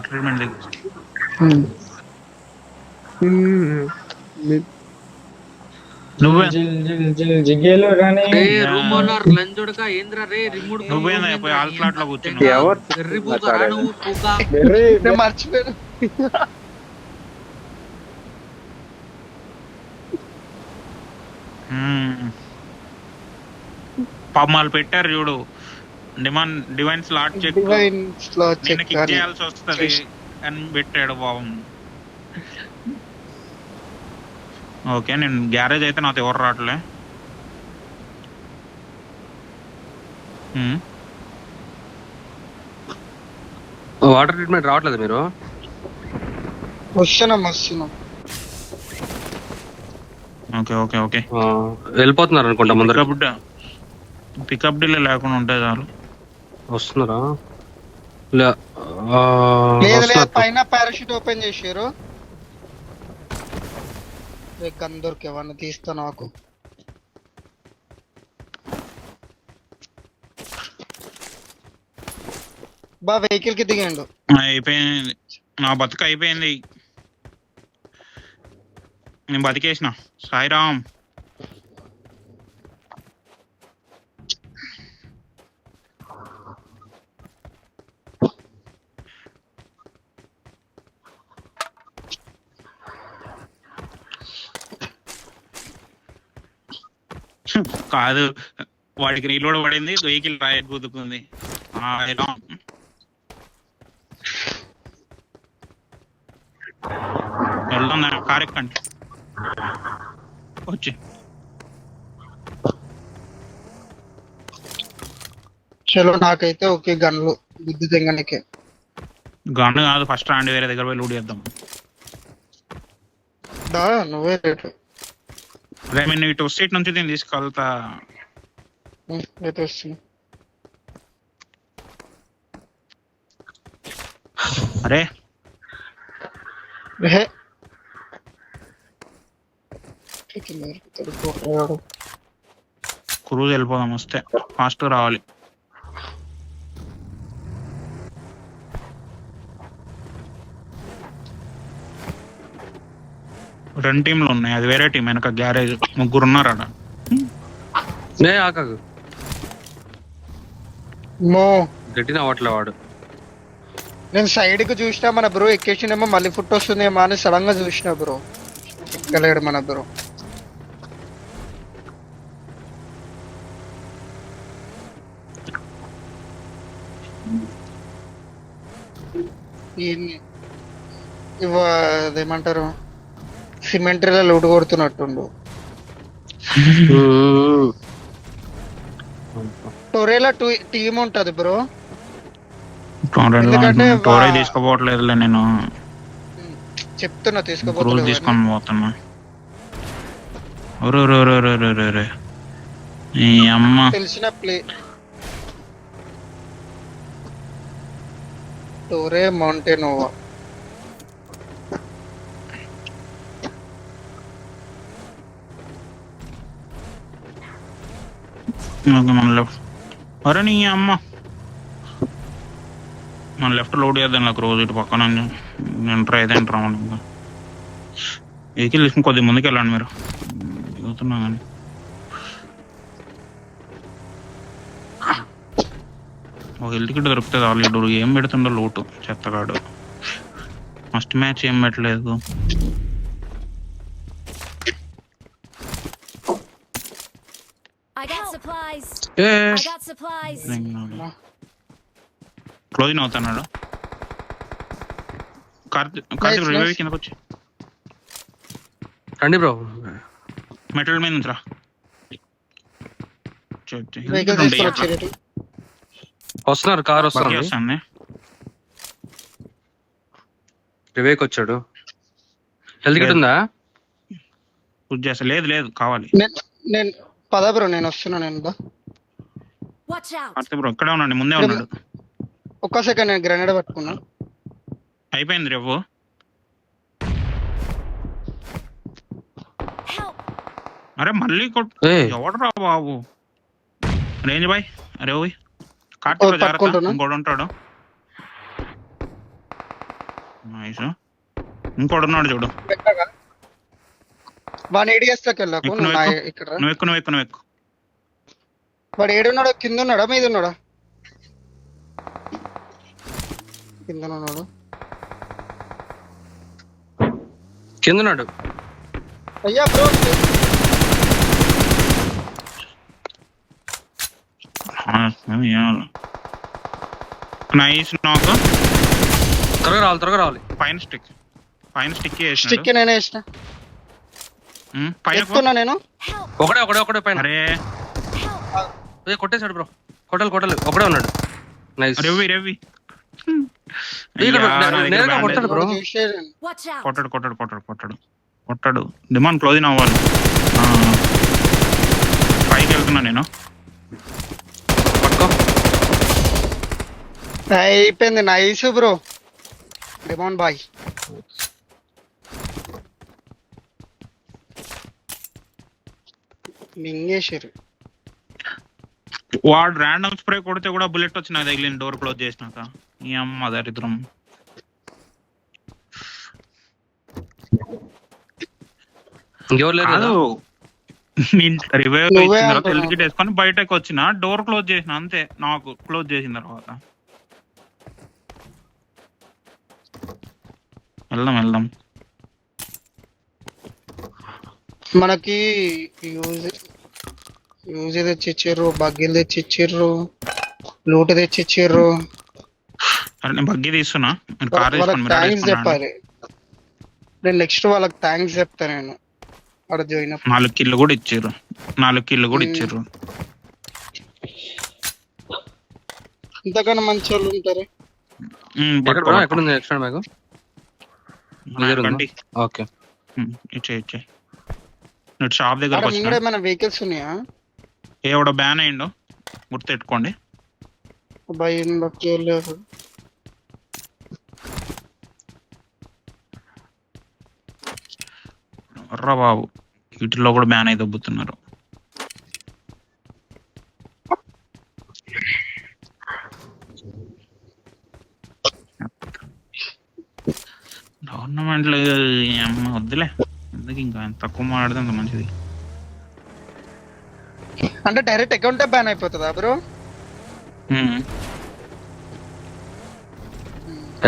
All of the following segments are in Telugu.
వాటర్ ట్రీట్మెంట్ దిగు. నువ్వే జిగేలో కానీ రూమ్ ఓనర్ లంజుడక ఏంద్ర రే రిమోట్ నువ్వేనా పోయి ఆల్ ఫ్లాట్ లో కూర్చున్నావు? ఎవరు వెర్రి పూకరా నువ్వు పూక నేను మర్చిపోయాను. పామాలు పెట్టారు చూడు, డివైన్ స్లాట్ చెక్ నిన్న కిక్ చేయాల్సి వస్తుంది అని పెట్టాడు పాపం. ఓకే, నేను గ్యారేజ్ అయితే నాతో ఎవరు రావట్లే. వాటర్ ట్రీట్మెంట్ రావట్లేదు మీరు? వస్తున్నాం. ఓకే ఓకే ఓకే, వెళ్ళిపోతున్నారు అనుకుంటా ముందర. పికప్ డిలే లేకుండా ఉంటే చాలు. వస్తున్నారా? లేదు పైన పారాషూట్ ఓపెన్ చేసారు. అందరికి ఎవరిని తీస్తా నాకు. బా వెహికల్ కి దిగండు. అయిపోయింది, నా బతుకు అయిపోయింది. నేను బతికేసిన. సాయిరామ్. కాదు, వాడికి రీలోడ్ పడింది, వెహికల్ రాయట్ గుద్దుకుంది. వెళ్దాం, కార్ ఎక్కండి వచ్చి. చలో నాకైతే ఓకే. గన్లు బుద్ధి తెంగనికే. గన్ను కాదు, ఫస్ట్ రాండి వేరే దగ్గర పోయి లూట్ చేద్దాం. నువ్వే రేటు. అదే నేను ఇటు స్ట్రీట్ నుంచి దీన్ని తీసుకెళ్తా. అరే క్రూజ్ వెళ్ళిపోదాం, వస్తే ఫాస్ట్ రావాలి. రెండు టీంలు ఉన్నాయి, అది వేరే టీం. వెనక గ్యారేజ్ ముగ్గురు ఉన్నారు ఆడ. గట్టిన అవట్లే వాడు. నేను సైడ్ కు చూసినా మన బ్రో ఎక్కేసినేమో మళ్ళీ ఫుట్ వస్తుందేమో అని సడన్ గా చూసినా బ్రో. ఎక్కలేడు మన బ్రో. అదేమంటారు, సిమెంటరీలో లూట్ కొడుతున్నట్టుండు. టొరేలా టీం ఉంటది బ్రో. టోరే తీసుకోపోవట్లేదులే, నేను చెప్తున్నా తీసుకోపోతున్నా. తీసుకొని పోతున్నా. అమ్మ తెలిసిన ప్లే టోరే మౌంటైనోవా. మన లెఫ్ట్. అరే నీ అమ్మ, మన లెఫ్ట్ లోడ్ చేద్దాం నాకు రోజు. ఇటు పక్కన ఎంటర్ అయితే ఎంటర్ అవ్వండి. ఇంకా వెహికల్ తీసుకుని కొద్దిగా ముందుకు వెళ్ళండి మీరు. దిగుతున్నా కానీ ఒక హెల్త్ కిట్ దొరుకుతుంది ఆల్రెడీ. ఏం పెడుతుండో లోటు చెత్తగాడు. ఫస్ట్ మ్యాచ్ ఏం పెట్టలేదు. క్లోజింగ్ అవుతున్నాడు. కార్తీక్ రివైవ్ కిందకి వచ్చి రండి బ్రో. మెటల్ మీద ఉంచరా. వస్తున్నారు, కార్ వస్తుంది. రివేక్ వచ్చాడు. హెల్త్ కిట్ ఉందా? లేదు లేదు, కావాలి. నేను పదా బ్రో, నేను వస్తున్నా. నేను బ్రో ఇక్కడే ఉన్నాడు, ముందే ఉన్నాడు. ఒక్క సెకండ్, నేను గ్రెనేడ్ పట్టుకున్నా. అయిపోయింది రేపు. అరే మళ్ళీ ఎవడరా బాబు? Range bye. అరే ఓయ్ కార్తీక్ జాగ్రత్త, ఇంకోడు ఉంటాడు. నైస్. ఇంకోటి ఉన్నాడు చూడు. వాడు ఏడిఎస్లోకి వెళ్ళకు ఎక్కు, నువ్వు నువ్వు ఇక్కడ నువ్వు ఎక్కు. వాడు ఏడున్నాడు, కింద ఉన్నాడా మీద ఉన్నాడా? కింద ఉన్నాడు. కింద ఉన్నాడు. అయ్యా బ్రో నైస్ నాకు. త్వరగా రావాలి. పైన స్టిక్ స్టిక్ నేనే వేసిన. పైన ఎక్కుతున్నా నేను. ఒకడే పైన. అరే కొట్టేశాడు బ్రో. కొట్టాలి ఒకడే ఉన్నాడు. నైస్. రవి కొట్టాడు బ్రో. కొట్టాడు. డిమాండ్ క్లోజింగ్ అవ్వాలి. పైకి వెళ్తున్నా నేను. పట్టుకో. అయిపోయింది. నైస్ బ్రో డిమాండ్ బాయ్. మింగేశారు. వాడు ర్యాండమ్ స్ప్రే కొడితే కూడా బుల్లెట్ వచ్చి నాకు తగిలింది డోర్ క్లోజ్ చేసినాక. ఈ అమ్మ దరిద్రం. ఇంకెవరు లేరు కదా? రివైవ్ నువ్వే ఇచ్చిన తర్వాత అంటున్నావు. హెల్త్ కిట్ వేసుకొని బయటకు వచ్చిన డోర్ క్లోజ్ చేసిన అంతే. నాకు క్లోజ్ చేసిన తర్వాత వెళ్దాం. మనకి యూజ్ తెచ్చిచ్చిర్రు, బగ్గీలు తెచ్చిచ్చిర్రు, లూట తెచ్చిచ్చిర్రు. సరే నేను బగ్గి తీస్తున్నా. నేను కార్ వాళ్ళకి తీసుకొని థ్యాంక్స్ చెప్పాలి. నేను నెక్స్ట్ వాళ్ళకి థ్యాంక్స్ చెప్తా. నేను అక్కడ జాయిన్ 4 కిల్లు కూడా ఇచ్చారు. ఇంతకన్నా మంచి వాళ్ళు ఉంటారు. ఎక్కడుంది ఎక్స్ట్రా బ్యాగ్? ఓకే. ఇచ్చే షాప్ దగ్గర ఇక్కడ ఏమైనా వెహికల్స్ ఉన్నాయా? ఎవడో బ్యాన్ అయ్యిండో గుర్తెట్టుకోండి. రా బాబు, వీటిలో కూడా బ్యాన్ అయి దొబ్బుతున్నారు. గవర్నమెంట్ వద్దులే, ఎందుకు ఇంకా తక్కువ మాట్లాడితే అంత మంచిది. అంటే డైరెక్ట్ అకౌంటే బ్యాన్ అయిపోతుందా బ్రో?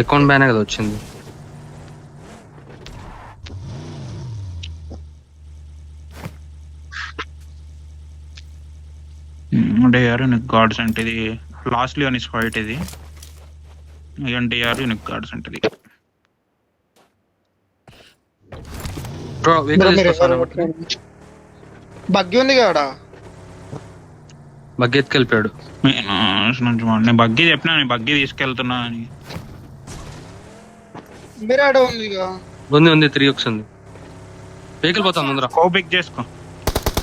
అకౌంట్ బ్యాన్ కదా వచ్చింది. డిఆర్ యూనిక్ గార్డ్స్ అంటే ఇది లాస్ట్ లియోనిస్ ఫైట్. ఇది డిఆర్ యూనిక్ గార్డ్స్ అంటే ఇది. బగ్గి ఉంది కదా, బగ్గి ఎత్తుకెళ్ళిపోయాడు. నేను బగ్గి చెప్పినా, నేను బగ్గి తీసుకెళ్తున్నా అని. మిరాడో ఉంది 3x ఉంది. వెహికల్ పోతాం ముందర. స్కోప్ పిక్ చేసుకో.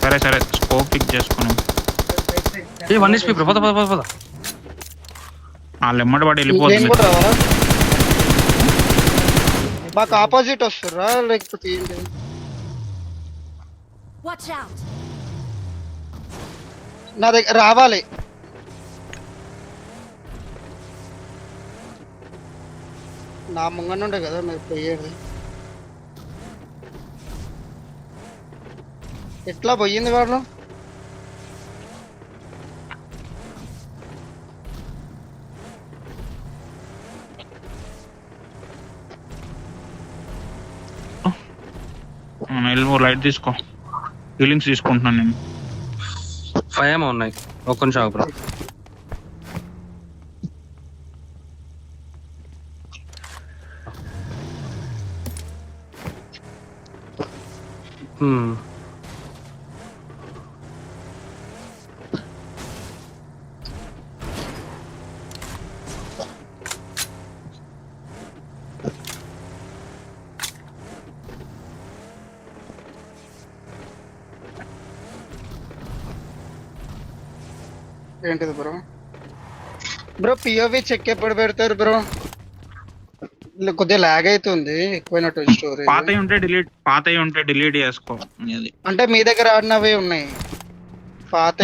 సరే స్కోప్ పిక్ చేసుకున్నాం. 1 HP పద. వాళ్ళు ఎమ్మడి పడి వెళ్ళిపోతుంది. మాకు ఆపోజిట్ వస్తుర్రా లేకపోతే ఏంటి? నా దగ్గర రావాలి. నా ముంగన ఉండే కదా మీరు పోయేది. ఎట్లా పోయింది వాళ్ళు? లైట్ తీసుకో. హీలింగ్స్ తీసుకుంటున్నాను నేను. 5 ఏమో ఉన్నాయి. ఒక్క నిమిషం ఆగు బ్రో. ఏంటిది బ్రో పిఓవి చెక్ ఎప్పుడు పెడతారు బ్రో? కొద్దిగా లాగ్ అవుతుంది, ఎక్కువైనట్టు స్టోరీ. పాతయి ఉంటే డిలీట్ చేసుకో. అంటే మీ దగ్గర ఆడినవే ఉన్నాయి పాత.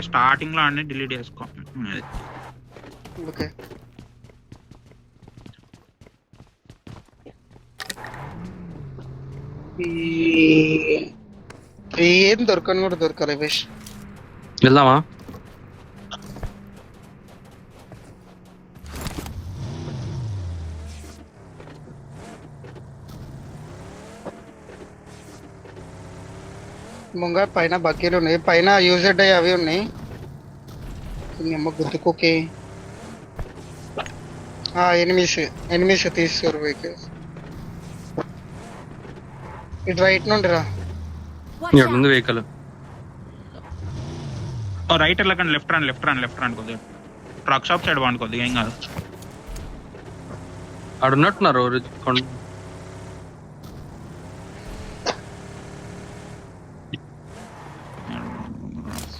స్టార్టింగ్ లో అన్ని డిలీట్ చేసుకో. ఓకే ఏం దొరకని కూడా దొరకలే విష్. వెళ్దామా? ముంగ పైన బగ్గీలు ఉన్నాయి, పైన యూజెడ్ అయ్యి అవి ఉన్నాయి. అమ్మ గుర్తుకోకే. ఎనిమిస్ తీసుకోరు వెహికల్స్. ఇటు రైట్ నుండి రా. ఇక్కడ ముందు వెహికల్. రైట్ వెళ్ళకండి, లెఫ్ట్ రండి కొద్దిగా. ట్రక్ షాప్ సైడ్ బాగుంది కొద్దిగా, ఏం కాదు. ఆడ ఉన్నట్టున్నారు.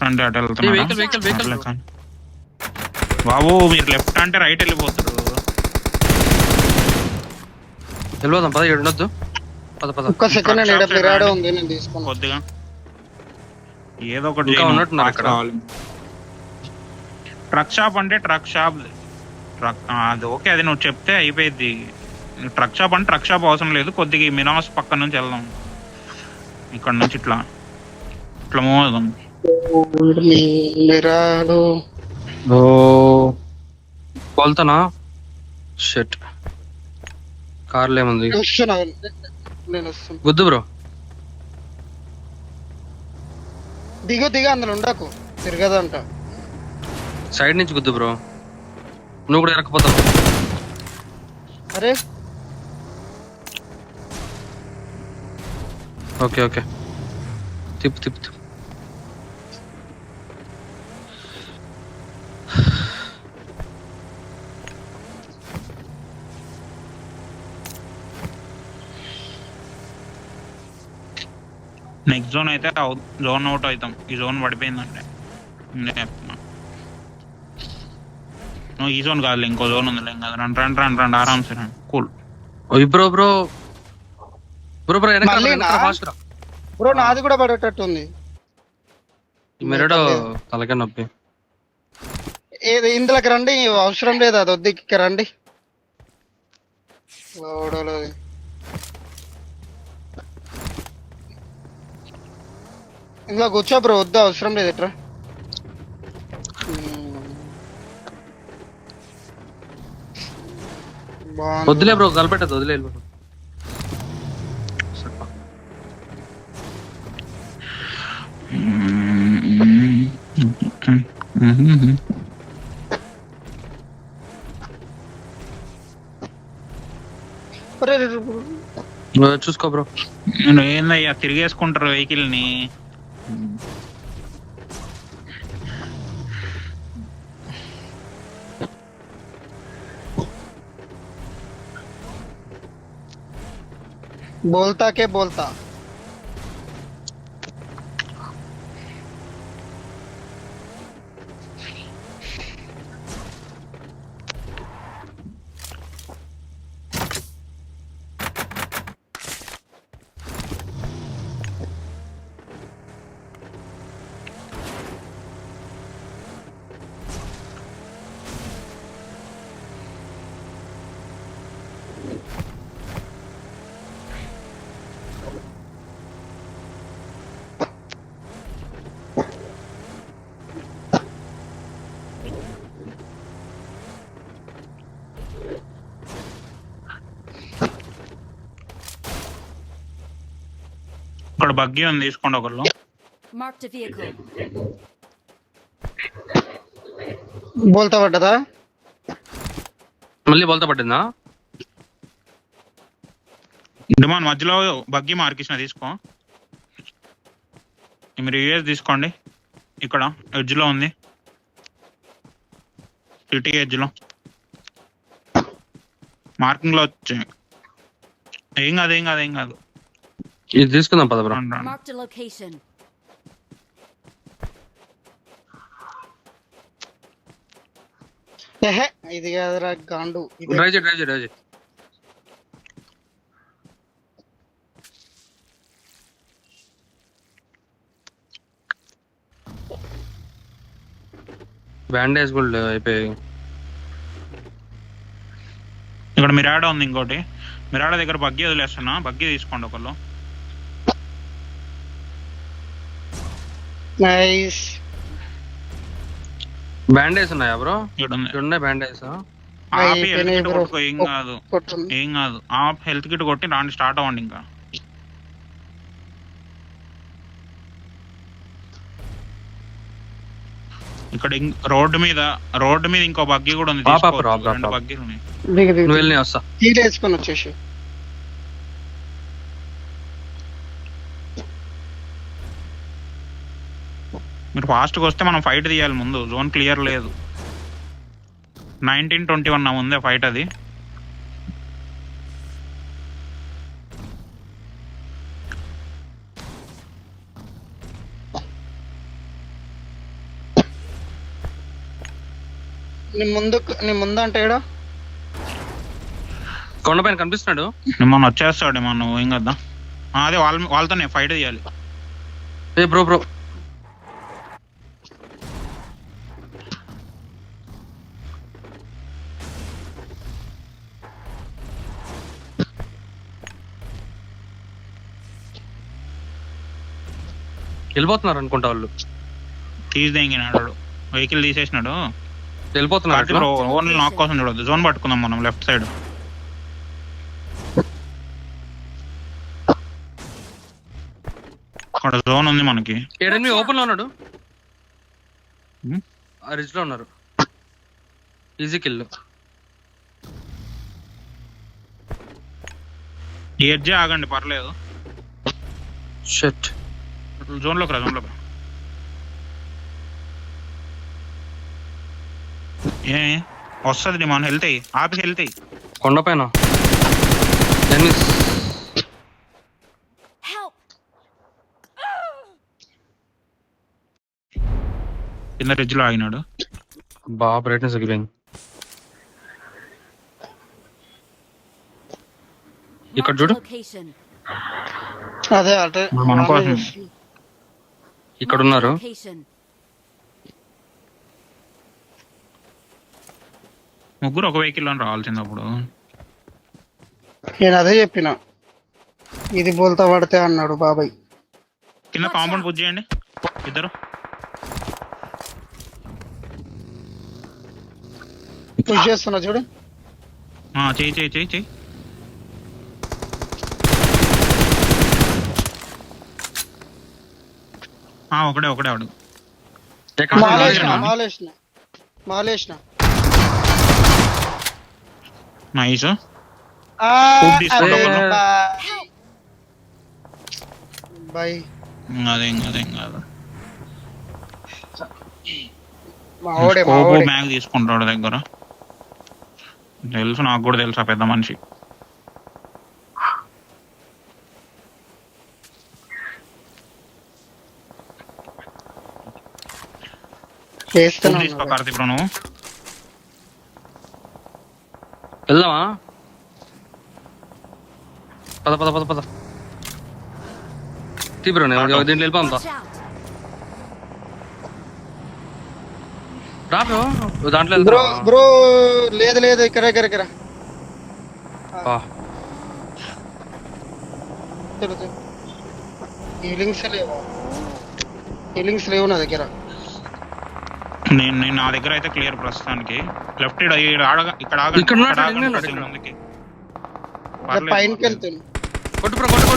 అంటే అటు వెళ్తున్నా బాబు. మీరు లెఫ్ట్ అంటే రైట్ వెళ్ళిపోతారు. వెళ్ళిపోదాం పద. ఇక్కడ ఉండొద్దు. ఒక్క సెకండ్ మిరాడో ఉంది, నేను తీసుకున్నాను. కొద్దిగా ఏదో ఒకటి ఇంకా ఉన్నట్టున్నారు ఇక్కడ. ట్రక్ షాప్ అంటే ట్రక్ షాప్ అది ఓకే, అది నువ్వు చెప్తే అయిపోయింది. ట్రక్ షాప్ అంటే ట్రక్ షాప్ అవసరం లేదు. కొద్దిగా మినాస్ పక్క నుంచి వెళ్దాం. ఇక్కడ నుంచి ఇట్లా మూవ్ అవుదాం. మిరాడో కోల్తానా? షెట్. కార్లో ఏముంది? నేను వస్తున్నా. గుద్దు బ్రో. దిగ అందులో ఉండకు, తిరగదంట. సైడ్ నుంచి గుద్దు బ్రో, నువ్వు కూడా ఎరకపోతావు. అరే ఓకే తిప్పు. నెక్స్ట్ జోన్ అయితే జోన్ అవుట్ అవుతాం. ఈ జోన్ పడిపోయిందంటే నువ్వు ఈ జోన్ కాదు, ఇంకో జోన్ ఉంది. ఏం కాదు, రండి ఆరామ్సే రండి. కూల్. బ్రో నాది కూడా పడేటట్టు ఉంది. మెరడో తలకే నొప్పి. ఏది ఇందులోకి రండి, అవసరం లేదు, అది వద్దు. ఇక్కడ రండి. ఇందులో కూర్చో బ్రో, వద్దు, అవసరం లేదు. ఎట్రా వద్దులే బ్రో, కలిపెట్టదు. వదిలే. చూసుకో బ్రో. ఏందయ్యా తిరిగేసుకుంటారు వెహికల్ ని. बोलता के बोलता ఇక్కడ బగ్గీ ఉంది, తీసుకోండి ఒకళ్ళు. బోల్తా పడ్డదా? మళ్ళీ బోల్తా పట్టిందా? డిమాండ్ మధ్యలో బగ్గీ మార్కిసిన తీసుకో. మీరు యూఎస్ తీసుకోండి. ఇక్కడ ఎడ్జ్ లో ఉంది, సిటీ ఎడ్జ్ లో మార్కింగ్ లో వచ్చి. ఏం కాదు. ఇది తీసుకుందాం పద బ్రో. ఇది కాదురా గాండు. డ్రైవ్ చేయి. బ్యాండేజ్ కూడా అయిపోయాయి. ఇక్కడ మిరాడో ఉంది. ఇంకోటి మిరాడో దగ్గర బగ్గీ వదిలేస్తున్నా, బగ్గీ తీసుకోండి ఒకళ్ళు. నైస్. బ్యాండేజ్ ఉన్నాయా బ్రో? ఈడుంది. ఇక్కడ ఉన్నాయి బ్యాండేజ్. ఆపి అయిపోయినాయి హెల్త్ కిట్ bro. కొట్టుకో, ఏం కాదు కొట్టుంది. ఏం కాదు. ఆప్ హెల్త్ కిట్ కొట్టి రాండి, స్టార్ట్ అవ్వండి. ఇంకా ఇక్కడ రోడ్డు మీద ఇంకో బగ్గి కూడా ఉంది. పాప, తీసుకోవచ్చు. Rap, rap, 2 rap. బగ్గీలు ఉన్నాయి. దిగు దిగు. నువ్వు వెళ్ళి వస్తా. హీల్ వేసుకొని వచ్చేసి. మీరు ఫాస్ట్గా వస్తే మనం ఫైట్ తీయాలి. ముందు జోన్ క్లియర్ లేదు. 1921 నా ముందే ఫైట్ అది. నీ ముందు అంటే ఏడా? కొండపైన కనిపిస్తున్నాడు. మన వచ్చేస్తాడు. మనం ఏం కదా. అదే వాళ్ళతోనే ఫైట్ తీయాలి. ఏ బ్రో బ్రో, వెళ్ళిపోతున్నారు అనుకుంటా వాళ్ళు. తీసినాడు, వెహికల్ తీసేసినాడు. వెళ్ళిపోతున్నారు. ఓన్లీ నాక్ కోసం చూడొద్దు. జోన్ పట్టుకుందాం మనం లెఫ్ట్ సైడ్. అక్కడ జోన్ ఉంది మనకి. ఏడెనిమిది ఓపెన్ లో ఉన్నాడు. Hmm? ఆ రిజ్ లో ఉన్నారు. Easy kill. ఎడ్జే ఆగండి, పర్లేదు. షట్. జోన్లోకి రా. ఏ వస్తుంది మనం వెళ్తాయి. ఆపి వెళ్తాయి. కొండపైన కింద రిడ్జ్ లో ఆగినాడు. బాగా బ్రైట్నెస్ తగ్గిపోయింది. ఇక్కడ చూడు, అదే అంటే మన కోసం. ఇక్కడ ఉన్నారు. ముగ్గురు ఒక వెహికల్ లో రావాల్సింది. అప్పుడు నేను అదే చెప్పిన, ఇది బోల్తా పడితే అన్నాడు బాబాయ్. కింద కాంపౌండ్ పుష్ చేయండి ఇద్దరు. పుష్ చేస్తున్నా చూడు. చెయ్యి. ఒకడే వాడు. ఎక్కడ మాలేసిన నైస్. బాయ్. అదేం కాదు. మావోడే మ్యాగ్ తీసుకుంటాడు దగ్గర. తెలుసు, నాకు కూడా తెలుసు. ఆ పెద్ద మనిషి తీసుకో. కార్తీక్ బ్రో, నువ్వు వెళ్దామా? పద తీ బ్రో, నేను దీంట్లో వెళ్ళిపోతాం. రా బ్రో, దాంట్లో బ్రో. లేదు ఇక్కడ హీలింగ్స్ లేవు నా దగ్గర. నేను నా దగ్గర అయితే క్లియర్ ప్రస్తుతానికి. లెఫ్ట్ ఇక్కడ ముందుకి పైనకి వెళ్తాను.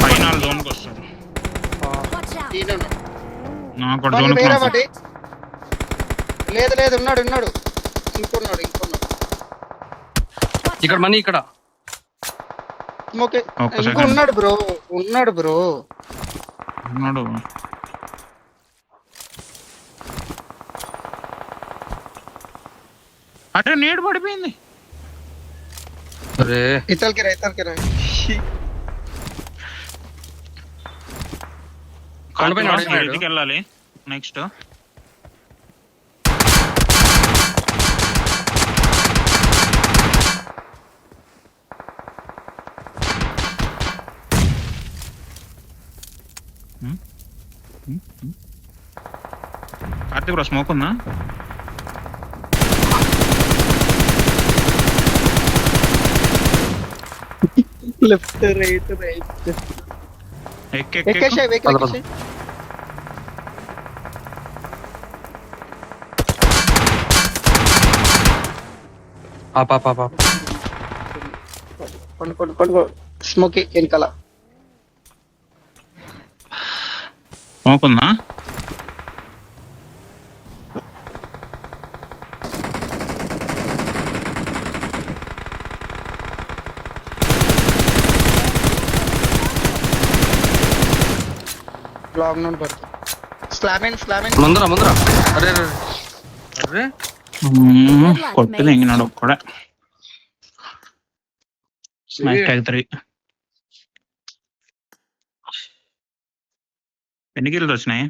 ఫైనల్ జోన్ కి వస్తాడు. నాకు జోన్ లేదు ఉన్నాడు. ఇంకొన్నాడు. ఇక్కడ మనీ ఇక్కడ ఉన్నాడు బ్రో. అటే నీడు పడిపోయింది. అరే ఇతల్కి రా. ఇంటికి వెళ్ళాలి నెక్స్ట్. కార్తీక్ బ్రో, స్మోక్ ఉందా? Left right. పాప కొనుక్కో స్మోకీ వెనకాల మోకుందా బ్లాక్ నుండి పడుతుంది స్లాబ్ ముందర అరే అరే అరే కొట్టు తెంగినాడు ఒక్కడ స్మాష్ ట్యాగ్ 3 ఎన్ని కిల్స్ వచ్చినాయి